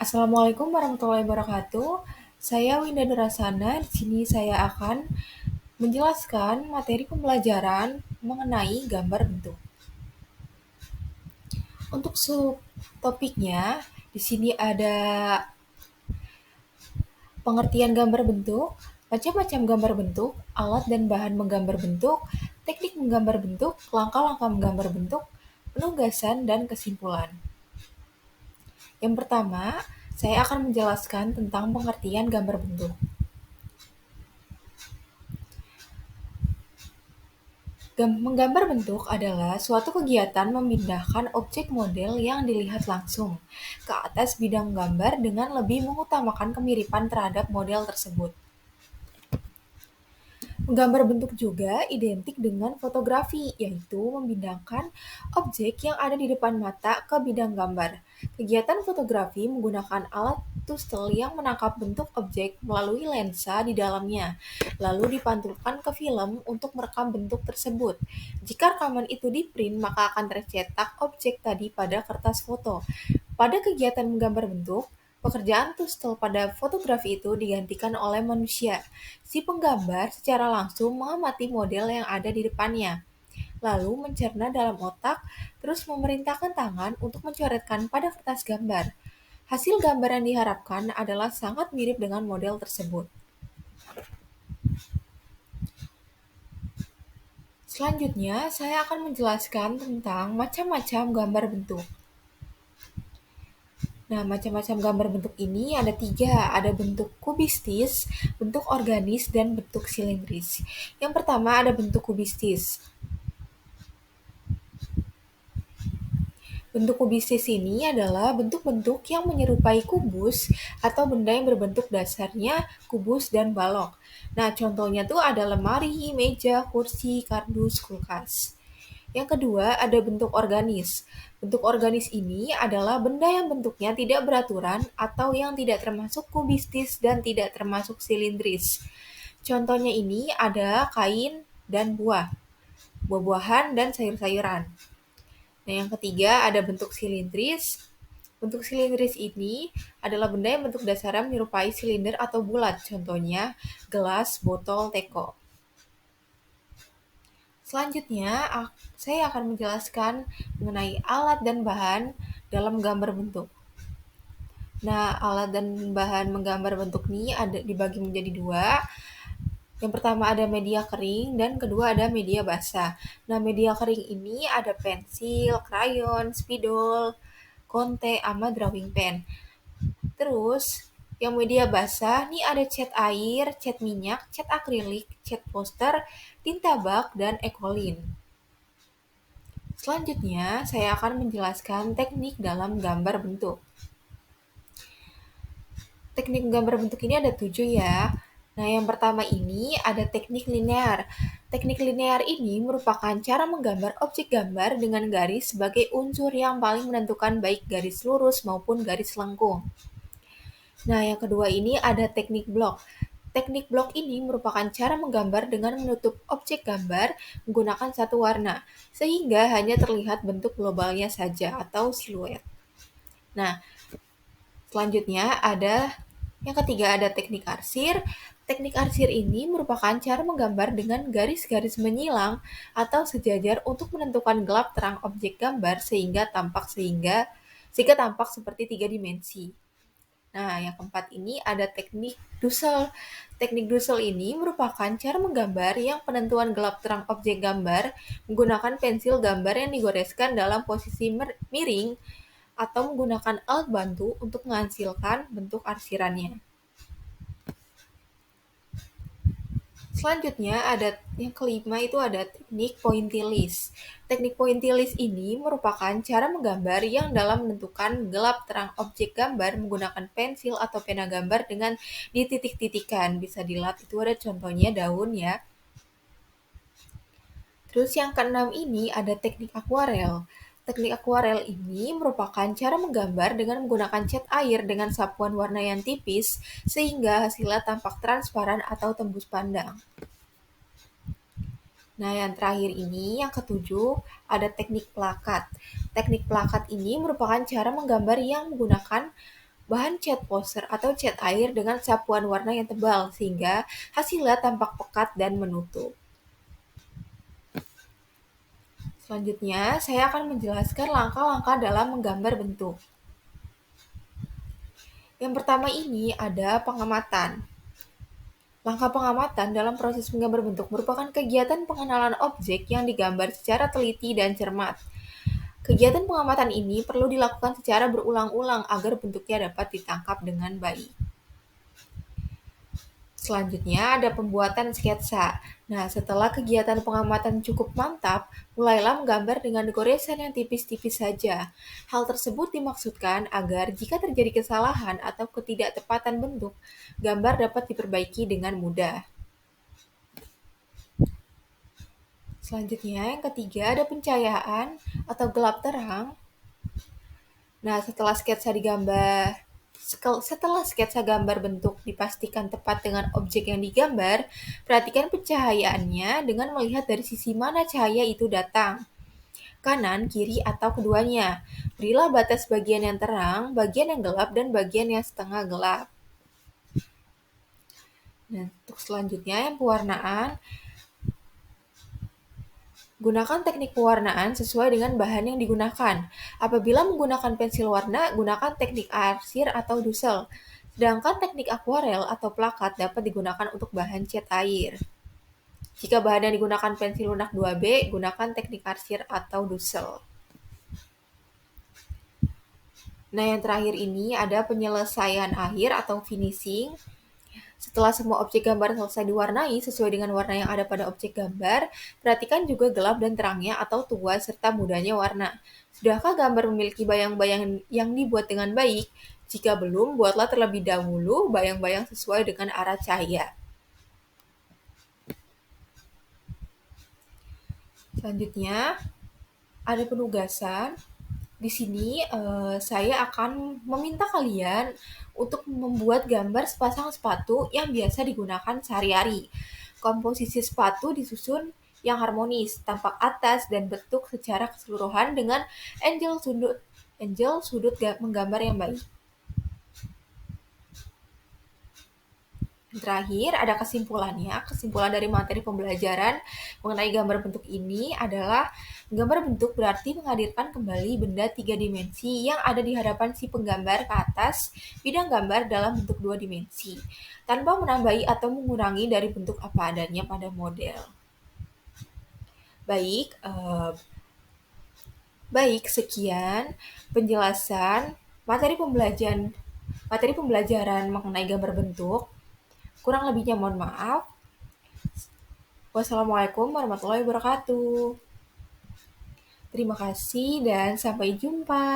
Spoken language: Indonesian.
Assalamualaikum warahmatullahi wabarakatuh. Saya Winda Nurasana. Di sini saya akan menjelaskan materi pembelajaran mengenai gambar bentuk. Untuk subtopiknya, di sini ada pengertian gambar bentuk, macam-macam gambar bentuk, alat dan bahan menggambar bentuk, teknik menggambar bentuk, langkah-langkah menggambar bentuk, penugasan, dan kesimpulan. Yang pertama, saya akan menjelaskan tentang pengertian gambar bentuk. Menggambar bentuk adalah suatu kegiatan memindahkan objek model yang dilihat langsung ke atas bidang gambar dengan lebih mengutamakan kemiripan terhadap model tersebut. Menggambar bentuk juga identik dengan fotografi, yaitu memindahkan objek yang ada di depan mata ke bidang gambar. Kegiatan fotografi menggunakan alat tustel yang menangkap bentuk objek melalui lensa di dalamnya, lalu dipantulkan ke film untuk merekam bentuk tersebut. Jika rekaman itu di-print, maka akan tercetak objek tadi pada kertas foto. Pada kegiatan menggambar bentuk, pekerjaan tustel pada fotografi itu digantikan oleh manusia. Si penggambar secara langsung mengamati model yang ada di depannya, lalu mencerna dalam otak, terus memerintahkan tangan untuk mencoretkan pada kertas gambar. Hasil gambar yang diharapkan adalah sangat mirip dengan model tersebut. Selanjutnya, saya akan menjelaskan tentang macam-macam gambar bentuk. Nah, macam-macam gambar bentuk ini ada 3, ada bentuk kubistis, bentuk organis, dan bentuk silindris. Yang pertama ada bentuk kubistis. Bentuk kubistis ini adalah bentuk-bentuk yang menyerupai kubus atau benda yang berbentuk dasarnya kubus dan balok. Nah, contohnya tuh ada lemari, meja, kursi, kardus, kulkas. Yang kedua, ada bentuk organis. Bentuk organis ini adalah benda yang bentuknya tidak beraturan atau yang tidak termasuk kubistis dan tidak termasuk silindris. Contohnya ini ada kain dan buah, buah-buahan dan sayur-sayuran. Nah, yang ketiga ada bentuk silindris. Bentuk silindris ini adalah benda yang bentuk dasarnya menyerupai silinder atau bulat. Contohnya gelas, botol, teko. Selanjutnya, saya akan menjelaskan mengenai alat dan bahan dalam gambar bentuk. Nah, alat dan bahan menggambar bentuk ini ada dibagi menjadi 2. Yang pertama ada media kering dan kedua ada media basah. Nah, media kering ini ada pensil, krayon, spidol, konte, sama drawing pen. Terus, yang media basah nih ada cat air, cat minyak, cat akrilik, cat poster, tinta bak, dan ekolin. Selanjutnya, saya akan menjelaskan teknik dalam gambar bentuk. Teknik gambar bentuk ini ada 7 ya. Nah, yang pertama ini ada teknik linear. Teknik linear ini merupakan cara menggambar objek gambar dengan garis sebagai unsur yang paling menentukan baik garis lurus maupun garis lengkung. Nah, yang kedua ini ada teknik blok. Teknik blok ini merupakan cara menggambar dengan menutup objek gambar menggunakan satu warna, sehingga hanya terlihat bentuk globalnya saja atau siluet. Nah, selanjutnya yang ketiga ada teknik arsir. Teknik arsir ini merupakan cara menggambar dengan garis-garis menyilang atau sejajar untuk menentukan gelap terang objek gambar sehingga tampak seperti 3 dimensi. Nah, yang keempat ini ada teknik Dussel. Teknik Dussel ini merupakan cara menggambar yang penentuan gelap terang objek gambar menggunakan pensil gambar yang digoreskan dalam posisi miring atau menggunakan alat bantu untuk menghasilkan bentuk arsirannya. Selanjutnya ada yang kelima itu ada teknik pointillist. Teknik pointillist ini merupakan cara menggambar yang dalam menentukan gelap terang objek gambar menggunakan pensil atau pena gambar dengan dititik-titikan. Bisa dilihat itu ada contohnya daun ya. Terus yang keenam ini ada teknik akuarel. Teknik akuarel ini merupakan cara menggambar dengan menggunakan cat air dengan sapuan warna yang tipis sehingga hasilnya tampak transparan atau tembus pandang. Nah, yang terakhir ini, yang ketujuh, ada teknik plakat. Teknik plakat ini merupakan cara menggambar yang menggunakan bahan cat poster atau cat air dengan sapuan warna yang tebal sehingga hasilnya tampak pekat dan menutup. Selanjutnya, saya akan menjelaskan langkah-langkah dalam menggambar bentuk. Yang pertama ini ada pengamatan. Langkah pengamatan dalam proses menggambar bentuk merupakan kegiatan pengenalan objek yang digambar secara teliti dan cermat. Kegiatan pengamatan ini perlu dilakukan secara berulang-ulang agar bentuknya dapat ditangkap dengan baik. Selanjutnya ada pembuatan sketsa. Nah, setelah kegiatan pengamatan cukup mantap, mulailah menggambar dengan goresan yang tipis-tipis saja. Hal tersebut dimaksudkan agar jika terjadi kesalahan atau ketidaktepatan bentuk, gambar dapat diperbaiki dengan mudah. Selanjutnya, yang ketiga ada pencahayaan atau gelap terang. Nah, setelah sketsa gambar bentuk dipastikan tepat dengan objek yang digambar, perhatikan pencahayaannya dengan melihat dari sisi mana cahaya itu datang, kanan, kiri, atau keduanya. Berilah batas bagian yang terang, bagian yang gelap, dan bagian yang setengah gelap. Nah, untuk selanjutnya yang pewarnaan, gunakan teknik pewarnaan sesuai dengan bahan yang digunakan. Apabila menggunakan pensil warna, gunakan teknik arsir atau dusel. Sedangkan teknik akuarel atau plakat dapat digunakan untuk bahan cat air. Jika bahan yang digunakan pensil lunak 2B, gunakan teknik arsir atau dusel. Nah, yang terakhir ini ada penyelesaian akhir atau finishing. Setelah semua objek gambar selesai diwarnai sesuai dengan warna yang ada pada objek gambar, perhatikan juga gelap dan terangnya atau tua serta mudanya warna. Sudahkah gambar memiliki bayang-bayang yang dibuat dengan baik? Jika belum, buatlah terlebih dahulu bayang-bayang sesuai dengan arah cahaya. Selanjutnya, ada penugasan. Di sini saya akan meminta kalian untuk membuat gambar sepasang sepatu yang biasa digunakan sehari-hari. Komposisi sepatu disusun yang harmonis, tampak atas dan bentuk secara keseluruhan dengan angle sudut menggambar yang baik. Terakhir, ada kesimpulannya. Kesimpulan dari materi pembelajaran mengenai gambar bentuk ini adalah gambar bentuk berarti menghadirkan kembali benda 3 dimensi yang ada di hadapan si penggambar ke atas bidang gambar dalam bentuk 2 dimensi, tanpa menambahi atau mengurangi dari bentuk apa adanya pada model. Baik, sekian penjelasan materi pembelajaran mengenai gambar bentuk. Kurang lebihnya mohon maaf. Wassalamualaikum warahmatullahi wabarakatuh. Terima kasih dan sampai jumpa.